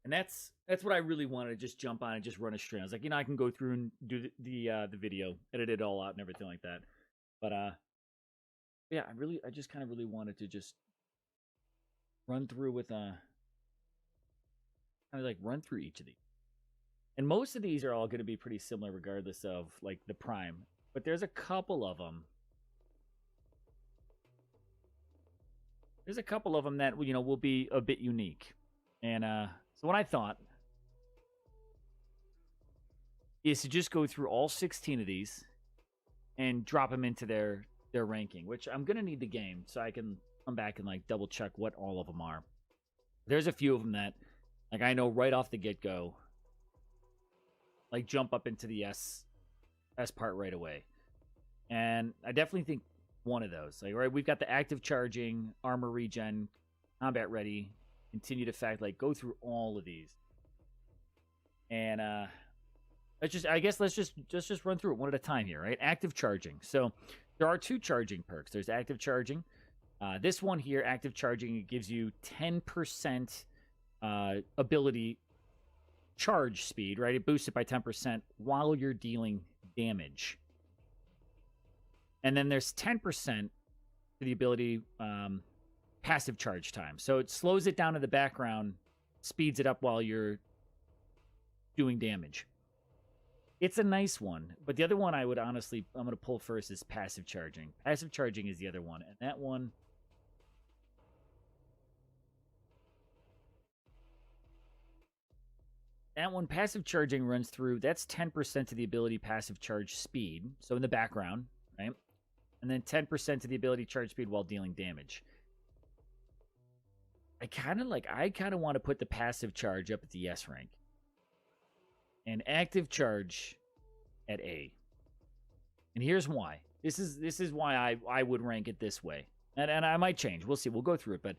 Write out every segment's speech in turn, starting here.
And that's what I really wanted to just jump on and just run a stream. I was like, I can go through and do the video, edit it all out and everything like that. But yeah, I just kind of really wanted to just run through with kind of like run through each of these. And most of these are all going to be pretty similar regardless of like the prime. But there's a couple of them. There's a couple of them that will be a bit unique. And so what I thought is to just go through all 16 of these and drop them into their ranking, which I'm going to need the game so I can come back and like double check what all of them are. There's a few of them that like I know right off the get-go like jump up into the S part right away. And I definitely think one of those. Like, right, we've got the active charging, armor regen, combat ready, continued effect, like go through all of these. And let's just run through it one at a time here, right? Active charging. So there are 2 charging perks. There's active charging. This one here, active charging, it gives you 10% ability charge speed, right? It boosts it by 10% while you're dealing damage. And then there's 10% to the ability passive charge time. So it slows it down in the background, speeds it up while you're doing damage. It's a nice one, but the other one I'm going to pull first is passive charging. Passive charging is the other one, and that one passive charging runs through, that's 10% to the ability passive charge speed, so in the background, right? And then 10% to the ability charge speed while dealing damage. I kind of want to put the passive charge up at the S rank. And active charge at A. And here's why. This is why I would rank it this way. And I might change. We'll see. We'll go through it. But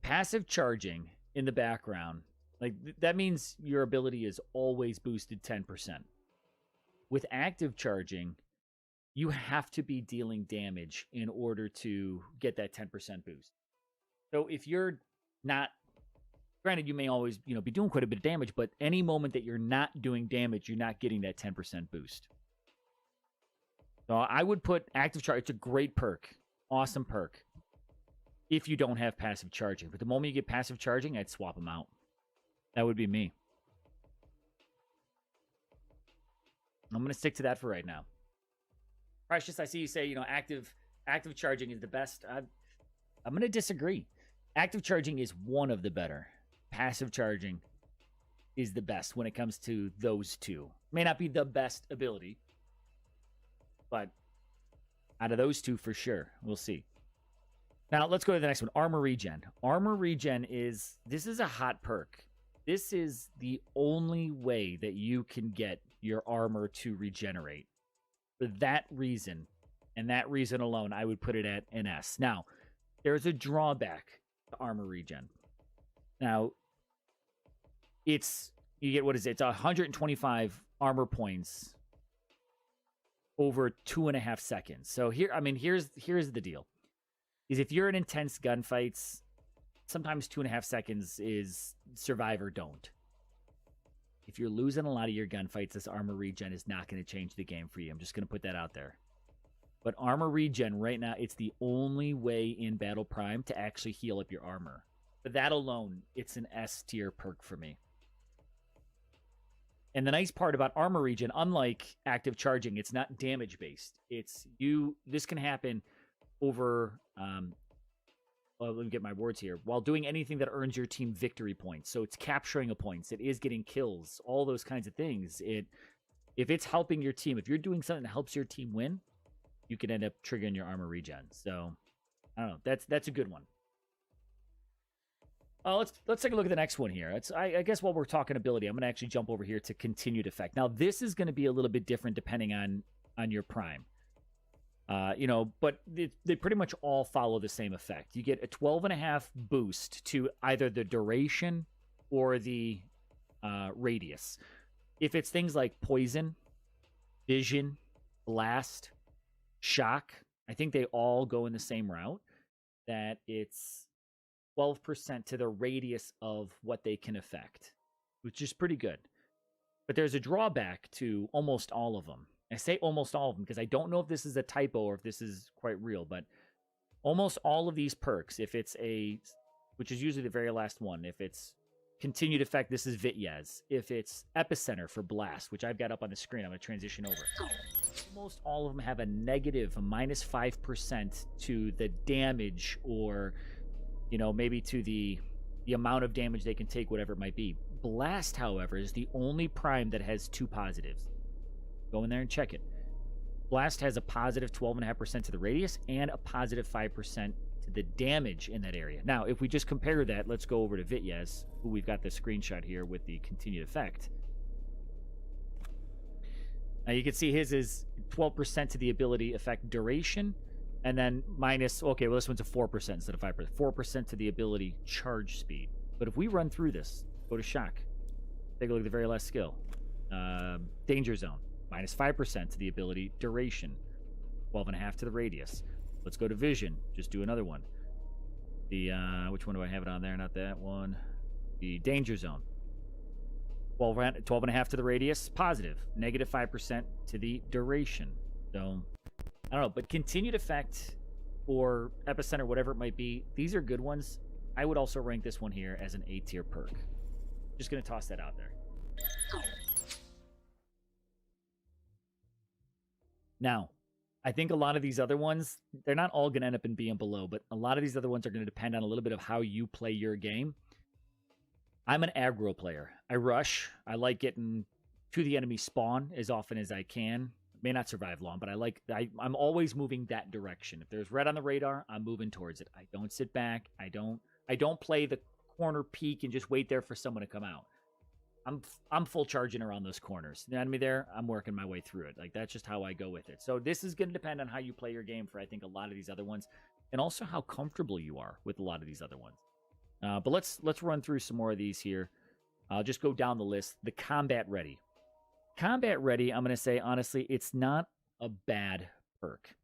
passive charging in the background, like that means your ability is always boosted 10%. With active charging, you have to be dealing damage in order to get that 10% boost. So if you're not, granted, you may always, be doing quite a bit of damage, but any moment that you're not doing damage, you're not getting that 10% boost. So I would put active charge. It's a great perk. Awesome perk. If you don't have passive charging. But the moment you get passive charging, I'd swap them out. That would be me. I'm going to stick to that for right now. Precious, I see you say, active charging is the best. I'm going to disagree. Active charging is one of the better. Passive charging is the best when it comes to those two. May not be the best ability, but out of those two, for sure. We'll see. Now, let's go to the next one. Armor Regen. Armor Regen is a hot perk. This is the only way that you can get your armor to regenerate. For that reason, and that reason alone, I would put it at an S. Now, there's a drawback to Armor Regen. Now, you get, what is it? It's 125 armor points over 2.5 seconds. So here's the deal. Is if you're in intense gunfights, sometimes 2.5 seconds is survive or don't. If you're losing a lot of your gunfights, this armor regen is not going to change the game for you. I'm just going to put that out there. But armor regen right now, it's the only way in Battle Prime to actually heal up your armor. For that alone, it's an S tier perk for me. And the nice part about armor regen, unlike active charging, it's not damage based. This can happen over let me get my words here. While doing anything that earns your team victory points. So it's capturing a points, it is getting kills, all those kinds of things. If it's helping your team, if you're doing something that helps your team win, you could end up triggering your armor regen. So I don't know. That's a good one. Let's take a look at the next one here. I guess while we're talking ability, I'm going to actually jump over here to continued effect. Now, this is going to be a little bit different depending on your prime. But they pretty much all follow the same effect. You get a 12.5 boost to either the duration or the radius. If it's things like poison, vision, blast, shock, I think they all go in the same route. That it's 12% to the radius of what they can affect, which is pretty good. But there's a drawback to almost all of them. I say almost all of them because I don't know if this is a typo or if this is quite real, but almost all of these perks, if it's which is usually the very last one, if it's continued effect, this is Vityaz. If it's Epicenter for Blast, which I've got up on the screen, I'm going to transition over. Almost all of them have a negative, a minus 5% to the damage or, maybe to the amount of damage they can take, whatever it might be. Blast, however, is the only prime that has 2 positives. Go in there and check it. Blast has a positive 12.5% to the radius and a positive 5% to the damage in that area. Now, if we just compare that, let's go over to Vityaz, who we've got the screenshot here with the continued effect. Now, you can see his is 12% to the ability effect duration, and then minus, okay, well, this one's a 4% instead of 5%. 4% to the ability charge speed. But if we run through this, go to Shock. Take a look at the very last skill. Danger Zone. Minus 5% to the ability duration. 12.5 to the radius. Let's go to Vision. Just do another one. Which one do I have it on there? Not that one. The Danger Zone. 12.5 to the radius. Positive. Negative 5% to the duration. So, I don't know. But continued effect or Epicenter, whatever it might be, these are good ones. I would also rank this one here as an A tier perk. Just going to toss that out there. Now, I think a lot of these other ones, they're not all going to end up in B and below, but a lot of these other ones are going to depend on a little bit of how you play your game. I'm an aggro player. I rush. I like getting to the enemy spawn as often as I can. May not survive long, but I'm always moving that direction. If there's red on the radar, I'm moving towards it. I don't sit back. I don't play the corner peek and just wait there for someone to come out. I'm full charging around those corners. The enemy there, I'm working my way through it. Like, that's just how I go with it. So this is going to depend on how you play your game for, I think, a lot of these other ones, and also how comfortable you are with a lot of these other ones. But let's run through some more of these here. I'll just go down the list. The Combat Ready. Combat Ready, I'm going to say, honestly, it's not a bad perk.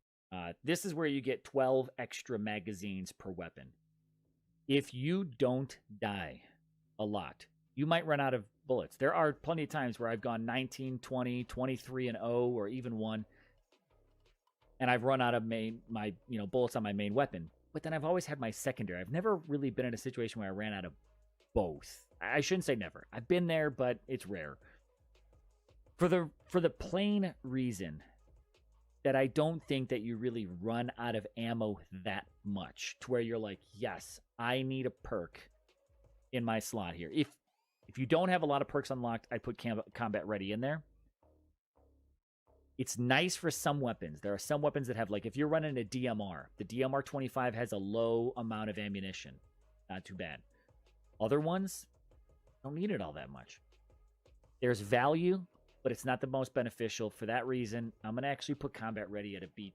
This is where you get 12 extra magazines per weapon. If you don't die a lot, you might run out of bullets. There are plenty of times where I've gone 19, 20, 23, and 0, or even 1, and I've run out of my bullets on my main weapon. But then I've always had my secondary. I've never really been in a situation where I ran out of both. I shouldn't say never. I've been there, but it's rare. For the plain reason that I don't think that you really run out of ammo that much to where you're like, yes, I need a perk in my slot here. If you don't have a lot of perks unlocked, I put Combat Ready in there. It's nice for some weapons. There are some weapons that have, like, if you're running a DMR, the DMR 25 has a low amount of ammunition. Not too bad. Other ones don't need it all that much. There's value, but it's not the most beneficial. For that reason, I'm going to actually put Combat Ready at a B.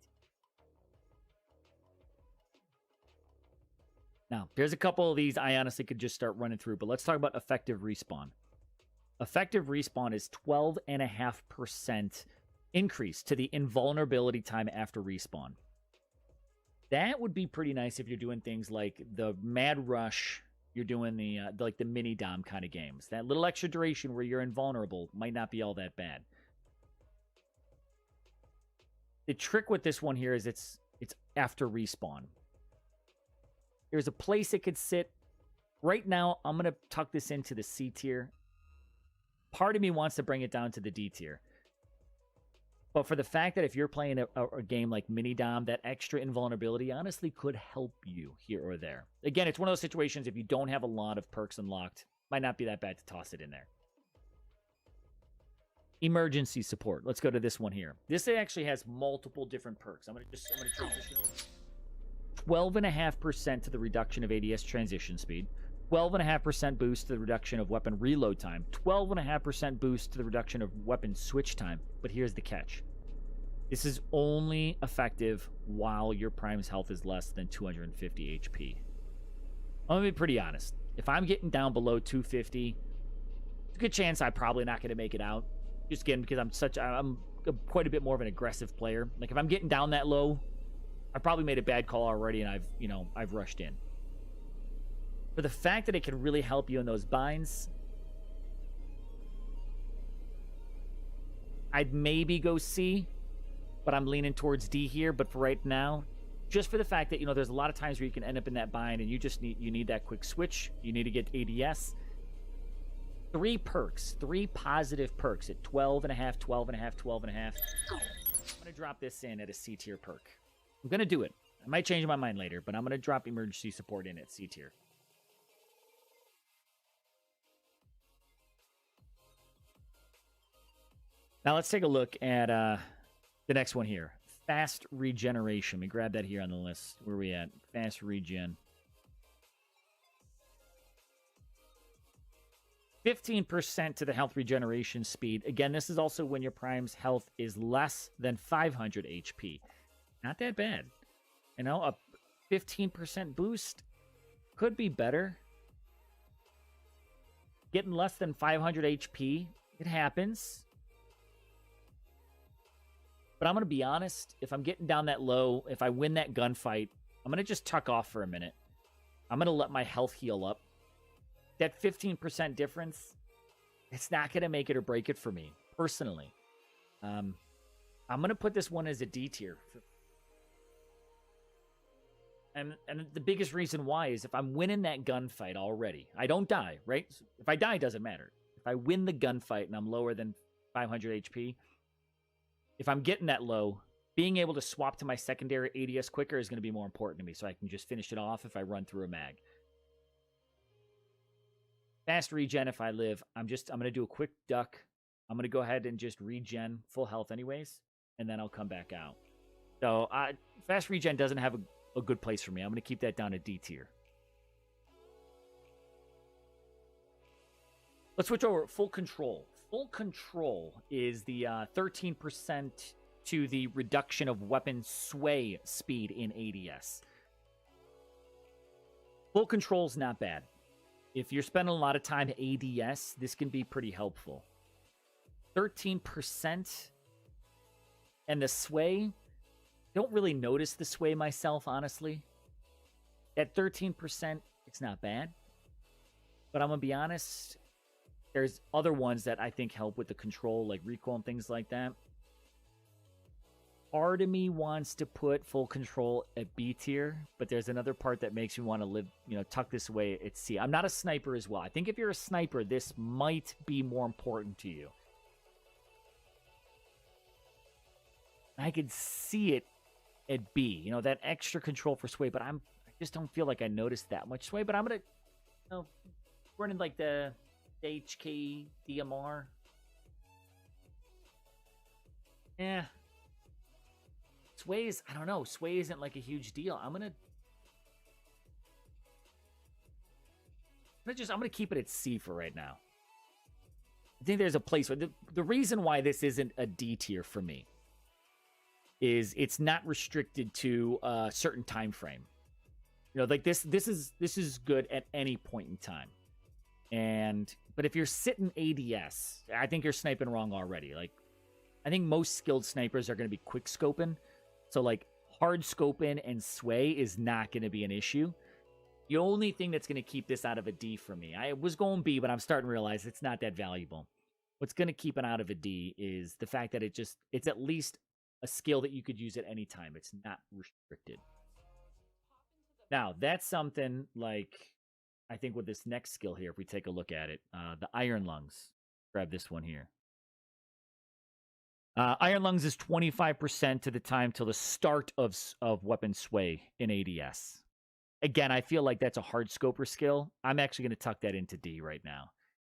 Now, there's a couple of these I honestly could just start running through, but let's talk about Effective Respawn. Effective Respawn is 12.5% increase to the invulnerability time after respawn. That would be pretty nice if you're doing things like the Mad Rush, you're doing the mini dom kind of games. That little extra duration where you're invulnerable might not be all that bad. The trick with this one here is it's after respawn. There's a place it could sit. Right now, I'm going to tuck this into the C tier. Part of me wants to bring it down to the D tier. But for the fact that if you're playing a game like Mini Dom, that extra invulnerability honestly could help you here or there. Again, it's one of those situations, if you don't have a lot of perks unlocked, might not be that bad to toss it in there. Emergency support. Let's go to this one here. This actually has multiple different perks. I'm going to transition over. 12.5% to the reduction of ADS transition speed, 12.5% boost to the reduction of weapon reload time, 12.5% boost to the reduction of weapon switch time. But here's the catch. This is only effective while your prime's health is less than 250 HP. I'm going to be pretty honest. If I'm getting down below 250, there's a good chance I'm probably not going to make it out. Just again, because I'm quite a bit more of an aggressive player. Like, if I'm getting down that low, I probably made a bad call already, and I've rushed in. For the fact that it can really help you in those binds, I'd maybe go C, but I'm leaning towards D here. But for right now, just for the fact that, you know, there's a lot of times where you can end up in that bind and you need that quick switch. You need to get ADS. 3 perks, 3 positive perks at 12.5, 12.5, 12.5. I'm going to drop this in at a C tier perk. I'm going to do it. I might change my mind later, but I'm going to drop emergency support in at C tier. Now let's take a look at the next one here. Fast Regeneration. Let me grab that here on the list. Where are we at? Fast Regen. 15% to the health regeneration speed. Again, this is also when your prime's health is less than 500 HP. Not that bad. You know, a 15% boost could be better. Getting less than 500 HP, it happens. But I'm going to be honest, if I'm getting down that low, if I win that gunfight, I'm going to just tuck off for a minute. I'm going to let my health heal up. That 15% difference, it's not going to make it or break it for me, personally. I'm going to put this one as a D tier. And the biggest reason why is if I'm winning that gunfight already, I don't die, right? If I die, it doesn't matter. If I win the gunfight and I'm lower than 500 HP, if I'm getting that low, being able to swap to my secondary ADS quicker is going to be more important to me, so I can just finish it off if I run through a mag. Fast regen if I live. I'm going to do a quick duck. I'm going to go ahead and just regen full health anyways, and then I'll come back out. So fast regen doesn't have a good place for me. I'm going to keep that down to D tier. Let's switch over. Full control. Full control is the 13% to the reduction of weapon sway speed in ADS. Full control's not bad. If you're spending a lot of time ADS, this can be pretty helpful. 13% and the sway, don't really notice the sway myself, honestly. At 13%, it's not bad. But I'm going to be honest, there's other ones that I think help with the control, like recoil and things like that. Part of me wants to put full control at B tier, but there's another part that makes me want to live, tuck this away at C. I'm not a sniper as well. I think if you're a sniper, this might be more important to you. I could see it at B, that extra control for sway, but I just don't feel like I noticed that much sway, but I'm going to, running like the HK DMR. Yeah. Sway is, I don't know. Sway isn't like a huge deal. I'm gonna keep it at C for right now. I think there's a place where the reason why this isn't a D tier for me is it's not restricted to a certain time frame. Like this is good at any point in time. But if you're sitting ADS, I think you're sniping wrong already. Like, I think most skilled snipers are going to be quick scoping. So, like, hard scoping and sway is not going to be an issue. The only thing that's going to keep this out of a D for me, I was going B, but I'm starting to realize it's not that valuable. What's going to keep it out of a D is the fact that it's at least a skill that you could use at any time. It's not restricted. Now, that's something like, I think with this next skill here, if we take a look at it, the Iron Lungs. Grab this one here. Iron Lungs is 25% to the time till the start of weapon sway in ADS. Again, I feel like that's a hard scoper skill. I'm actually going to tuck that into D right now.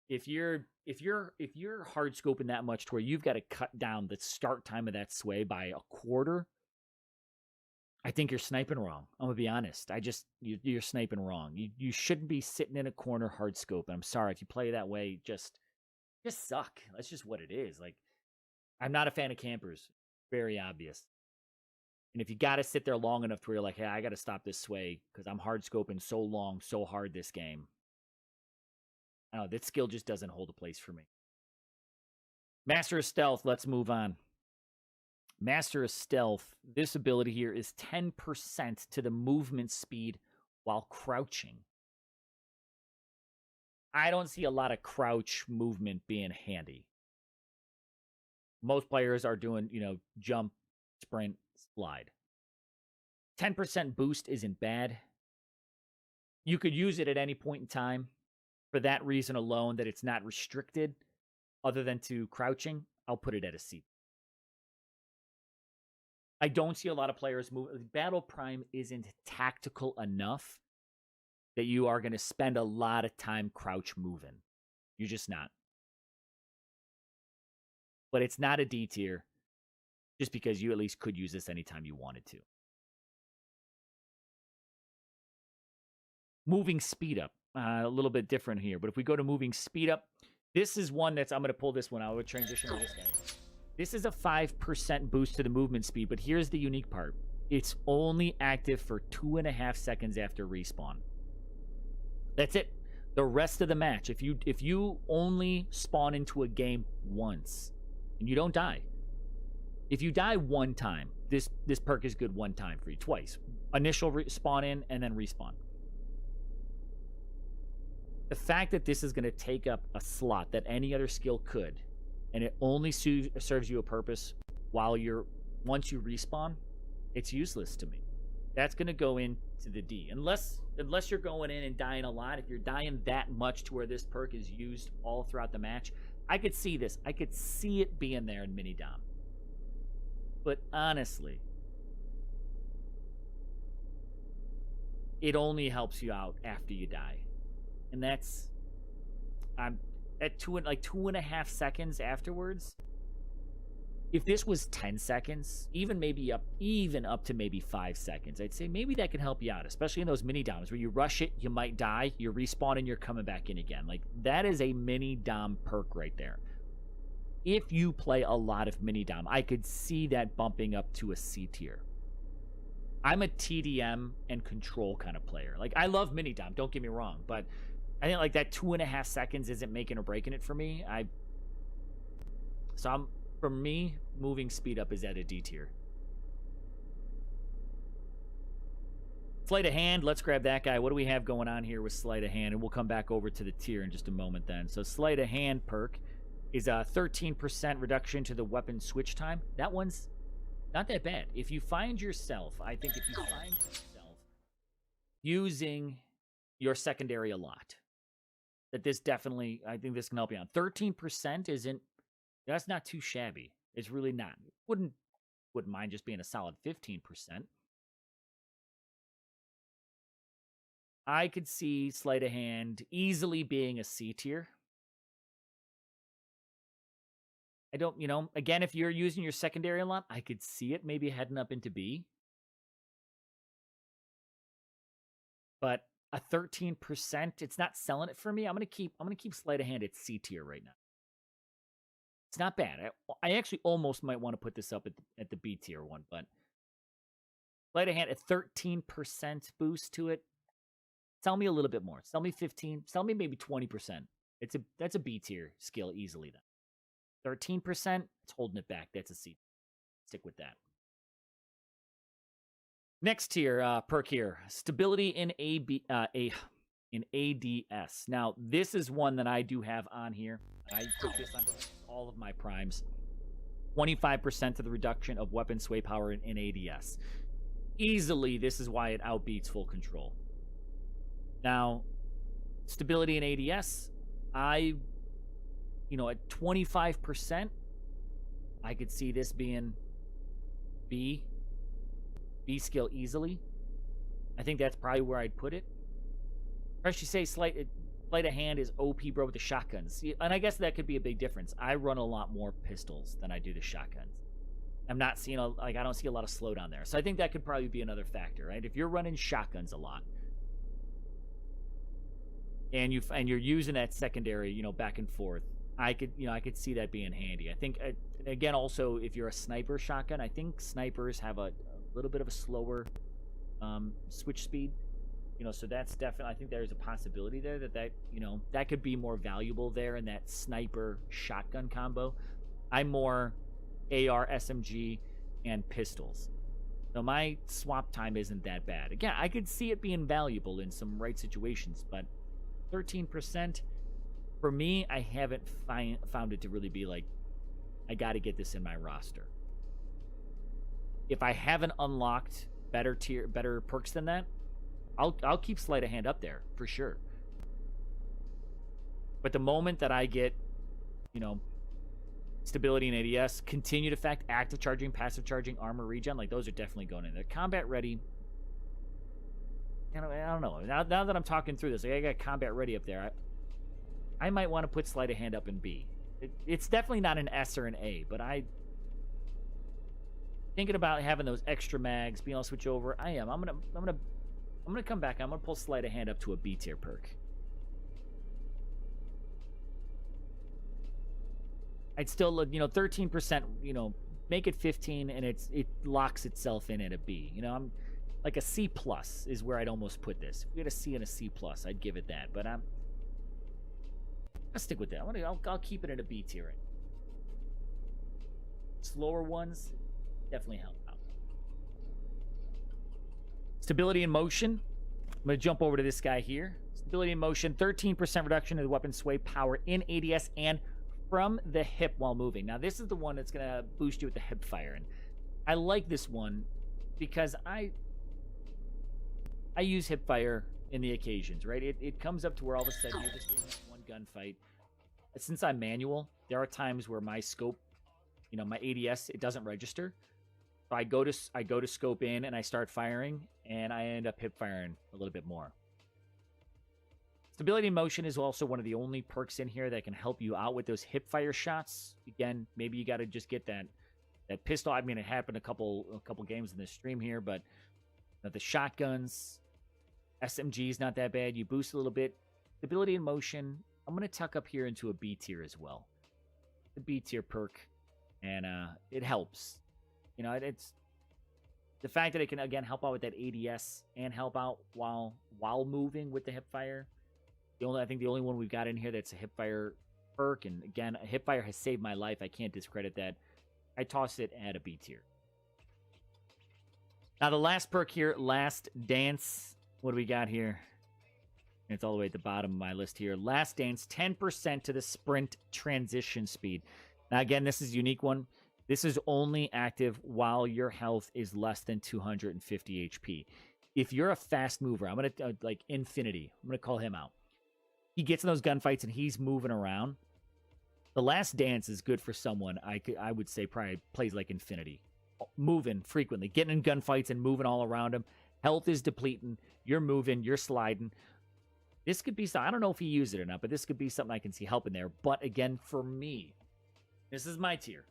If you're hard scoping that much to where you've got to cut down the start time of that sway by a quarter, I think you're sniping wrong. I'm gonna be honest. You're sniping wrong. You shouldn't be sitting in a corner hard scoping. I'm sorry if you play that way. Just suck. That's just what it is. Like, I'm not a fan of campers. Very obvious. And if you got to sit there long enough to where you're like, hey, I got to stop this sway because I'm hard scoping so long, so hard this game. I don't know. That skill just doesn't hold a place for me. Master of Stealth. Let's move on. Master of Stealth. This ability here is 10% to the movement speed while crouching. I don't see a lot of crouch movement being handy. Most players are doing, jump, sprint, slide. 10% boost isn't bad. You could use it at any point in time. For that reason alone, that it's not restricted other than to crouching, I'll put it at a C. I don't see a lot of players move. Battle Prime isn't tactical enough that you are going to spend a lot of time crouch moving. You're just not. But it's not a D tier, just because you at least could use this anytime you wanted to. Moving speed up. A little bit different here. But if we go to moving speed up, this is one that's... I'm going to pull this one out. We'll transition to this guy. This is a 5% boost to the movement speed, but here's the unique part. It's only active for 2.5 seconds after respawn. That's it. The rest of the match, if you only spawn into a game once, and you don't die. If you die one time, this perk is good one time for you. Twice. Initial spawn in, and then respawn. The fact that this is going to take up a slot that any other skill could, and it only serves you a purpose once you respawn, it's useless to me. That's going to go into the D. Unless you're going in and dying a lot, if you're dying that much to where this perk is used all throughout the match, I could see this. I could see it being there in mini-dom. But honestly, it only helps you out after you die. And that's... I'm at 2.5 seconds afterwards. If this was 10 seconds, even up to maybe 5 seconds, I'd say maybe that could help you out, especially in those mini doms where you rush it, you might die, you respawn, and you're coming back in again. Like, that is a mini dom perk right there. If you play a lot of mini dom, I could see that bumping up to a C tier. I'm a TDM and control kind of player. Like, I love mini dom, don't get me wrong, but I think like that 2.5 seconds isn't making or breaking it for me. For me, moving speed up is at a D tier. Sleight of hand, let's grab that guy. What do we have going on here with sleight of hand? And we'll come back over to the tier in just a moment then. So sleight of hand perk is a 13% reduction to the weapon switch time. That one's not that bad. If you find yourself, using your secondary a lot, that this definitely, I think this can help you out. 13% that's not too shabby. It's really not. Wouldn't mind just being a solid 15%. I could see sleight of hand easily being a C tier. I don't, again, if you're using your secondary a lot, I could see it maybe heading up into B. But a 13%, it's not selling it for me. I'm gonna keep sleight of hand at C tier right now. It's not bad. I actually almost might want to put this up at the B tier one, but sleight of hand at 13% boost to it. Sell me a little bit more. Sell me 15. Sell me maybe 20%. That's a B tier skill easily then. 13%, it's holding it back. That's a C. Stick with that. Next tier, perk here. Stability in ADS. Now, this is one that I do have on here. I put this on all of my primes. 25% of the reduction of weapon sway power in ADS. Easily, this is why it outbeats full control. Now, stability in ADS, at 25%, I could see this being B skill easily. I think that's probably where I'd put it. Or I should say sleight of hand is OP, bro, with the shotguns. And I guess that could be a big difference. I run a lot more pistols than I do the shotguns. I'm not seeing I don't see a lot of slowdown there. So I think that could probably be another factor, right? If you're running shotguns a lot, and you're using that secondary, back and forth, I could see that being handy. I think again, also if you're a sniper shotgun, I think snipers have a little bit of a slower switch speed. So that's definitely, I think there's a possibility there that could be more valuable there in that sniper shotgun combo. I'm more AR, SMG, and pistols. So my swap time isn't that bad. Again, I could see it being valuable in some right situations, but 13%, For me, I haven't found it to really be like, I got to get this in my roster. If I haven't unlocked better perks than that, I'll keep sleight of hand up there for sure. But the moment that I get, you know, stability and ADS, continued effect, active charging, passive charging, armor regen, like those are definitely going in there. Combat ready. I don't know. Now that I'm talking through this, like I got combat ready up there. I might want to put sleight of hand up in B. It's definitely not an S or an A, but thinking about having those extra mags, being able to switch over. I'm gonna come back. I'm gonna pull sleight of hand up to a B tier perk. I'd still look, 13%, make it 15, and it locks itself in at a B. I'm like a C plus is where I'd almost put this. If we had a C and a C plus, I'd give it that. But I'll stick with that. I'll keep it at a B tier. Slower ones definitely help out. Stability and motion. I'm going to jump over to this guy here. Stability and motion, 13% reduction in the weapon sway power in ADS and from the hip while moving. Now, this is the one that's going to boost you with the hip fire. And I like this one because I use hip fire in the occasions, right? It comes up to where all of a sudden you're just in this one gunfight. Since I'm manual, there are times where my scope, my ADS, it doesn't register. So I go to scope in and I start firing, and I end up hip firing a little bit more. Stability and motion is also one of the only perks in here that can help you out with those hip fire shots. Again, maybe you got to just get that pistol. I mean, it happened a couple games in this stream here, but the shotguns, SMG's not that bad. You boost a little bit. Stability and motion, I'm going to tuck up here into a B tier as well. The B tier perk, and it helps. It's the fact that it can, again, help out with that ADS and help out while moving with the hip fire. I think the only one we've got in here that's a hip fire perk, and again, a hip fire has saved my life. I can't discredit that. I toss it at a B tier. Now, the last perk here, Last Dance. What do we got here? It's all the way at the bottom of my list here. Last Dance, 10% to the sprint transition speed. Now, again, this is a unique one. This is only active while your health is less than 250 HP. If you're a fast mover, I'm going to, like Infinity, I'm going to call him out. He gets in those gunfights and he's moving around. The Last Dance is good for someone I would say probably plays like Infinity. Moving frequently, getting in gunfights and moving all around him. Health is depleting. You're moving. You're sliding. This could be something. I don't know if he used it or not, but this could be something I can see helping there. But again, for me, this is my tier.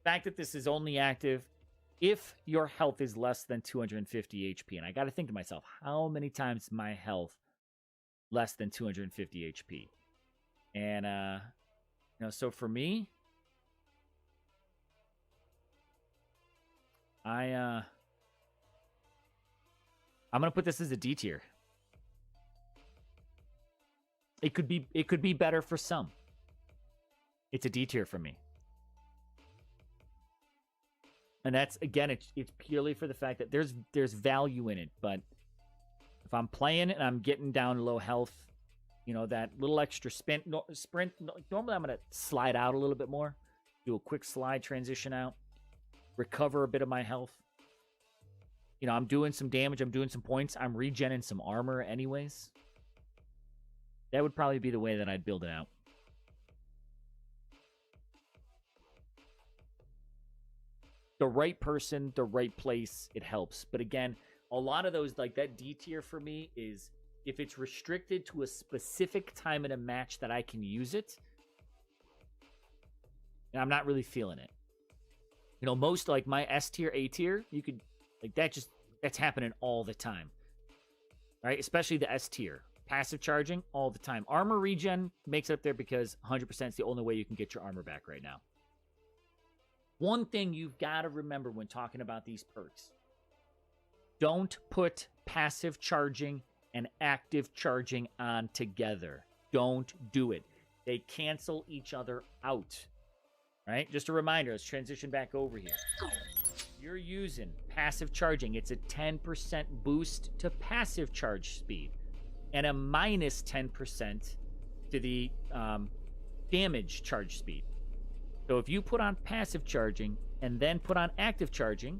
The fact that this is only active if your health is less than 250 HP. And I got to think to myself, how many times is my health less than 250 HP? And, so for me, I'm going to put this as a D tier. It could be better for some. It's a D tier for me. And that's, again, it's purely for the fact that there's value in it. But if I'm playing and I'm getting down low health, that little extra sprint, normally I'm going to slide out a little bit more, do a quick slide transition out, recover a bit of my health. I'm doing some damage, I'm doing some points, I'm regenning some armor anyways. That would probably be the way that I'd build it out. The right person, the right place, it helps. But again, a lot of those, like that D tier for me is if it's restricted to a specific time in a match that I can use it, and I'm not really feeling it. Most like my S tier, A tier, you could, like that's happening all the time. Right? Especially the S tier. Passive charging all the time. Armor regen makes it up there because 100% is the only way you can get your armor back right now. One thing you've got to remember when talking about these perks. Don't put passive charging and active charging on together. Don't do it. They cancel each other out. Right? Just a reminder, let's transition back over here. You're using passive charging. It's a 10% boost to passive charge speed and a minus 10% to the damage charge speed. So if you put on passive charging and then put on active charging,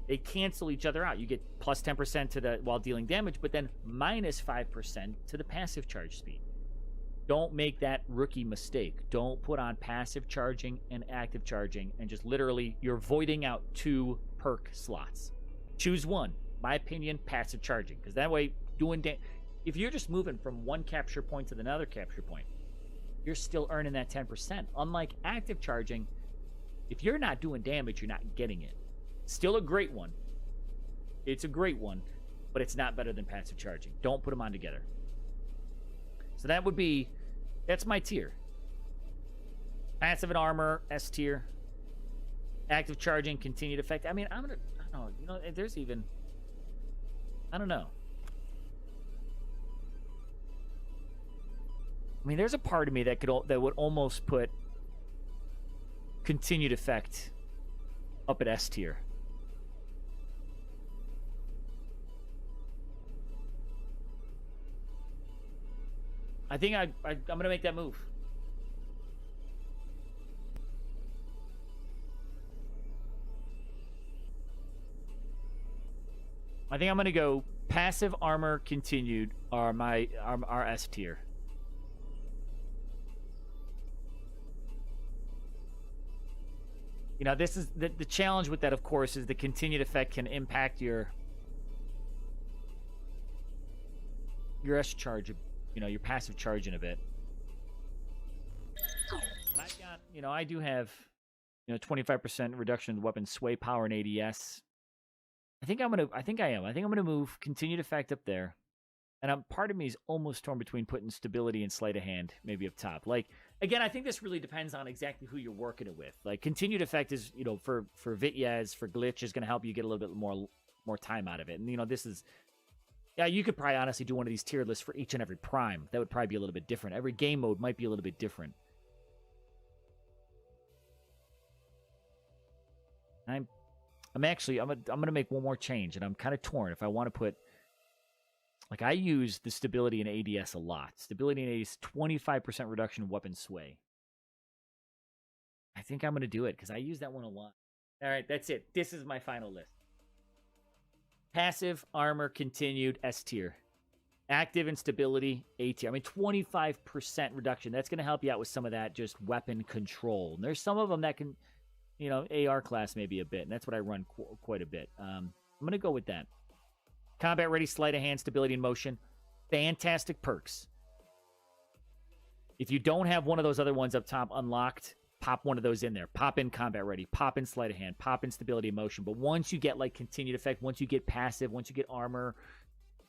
they cancel each other out. You get plus 10% to the while dealing damage, but then minus 5% to the passive charge speed. Don't make that rookie mistake. Don't put on passive charging and active charging and just literally you're voiding out 2 perk slots. Choose one. My opinion, passive charging, because that way if you're just moving from one capture point to another capture point, you're still earning that 10%. Unlike active charging, if you're not doing damage, you're not getting it. Still a great one. It's a great one, but it's not better than passive charging. Don't put them on together. So that's my tier. Passive and armor, S tier. Active charging, continued effect. I mean, I don't know, there's even, I don't know. I mean, there's a part of me that would almost put continued effect up at S tier. I think I'm going to make that move. I think I'm going to go passive armor continued are our S tier. You know, this is the challenge with that, of course, is the continued effect can impact your S charge, your passive charge in a bit. I've got, I do have, 25% reduction in the weapon sway power and ADS. I think I'm gonna move continued effect up there, and part of me is almost torn between putting stability and sleight of hand maybe up top. Like again, I think this really depends on exactly who you're working it with. Like continued effect is for Vityaz, for glitch is gonna help you get a little bit more time out of it, and this is. Yeah, you could probably honestly do one of these tier lists for each and every prime. That would probably be a little bit different. Every game mode might be a little bit different. I'm gonna make one more change, and I'm kind of torn if I want to put. Like I use the stability and ADS a lot. Stability and ADS 25% reduction in weapon sway. I think I'm gonna do it because I use that one a lot. All right, that's it. This is my final list. Passive, armor, continued, S tier. Active and stability, A tier. I mean, 25% reduction. That's going to help you out with some of that just weapon control. And there's some of them that can, AR class maybe a bit. And that's what I run quite a bit. I'm going to go with that. Combat ready, sleight of hand, stability and motion. Fantastic perks. If you don't have one of those other ones up top unlocked, pop one of those in there. Pop in combat ready. Pop in sleight of hand. Pop in stability and motion. But once you get like continued effect, once you get passive, once you get armor,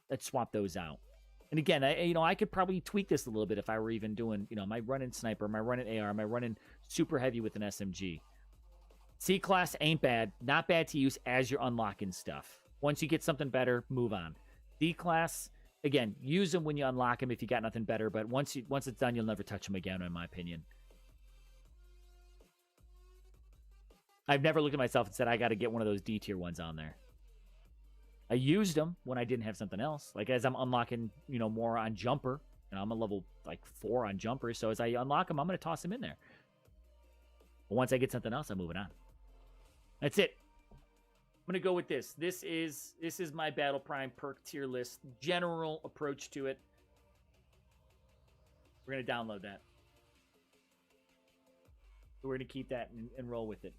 let's swap those out. And again, I could probably tweak this a little bit if I were even doing, am I running sniper? Am I running AR? Am I running super heavy with an SMG? C class ain't bad. Not bad to use as you're unlocking stuff. Once you get something better, move on. D class, again, use them when you unlock them if you got nothing better. But once it's done, you'll never touch them again, in my opinion. I've never looked at myself and said, I got to get one of those D tier ones on there. I used them when I didn't have something else. Like as I'm unlocking, more on jumper. And I'm a level like 4 on jumper. So as I unlock them, I'm going to toss them in there. But once I get something else, I'm moving on. That's it. I'm going to go with this. This is my Battle Prime perk tier list. General approach to it. We're going to download that. We're going to keep that and roll with it.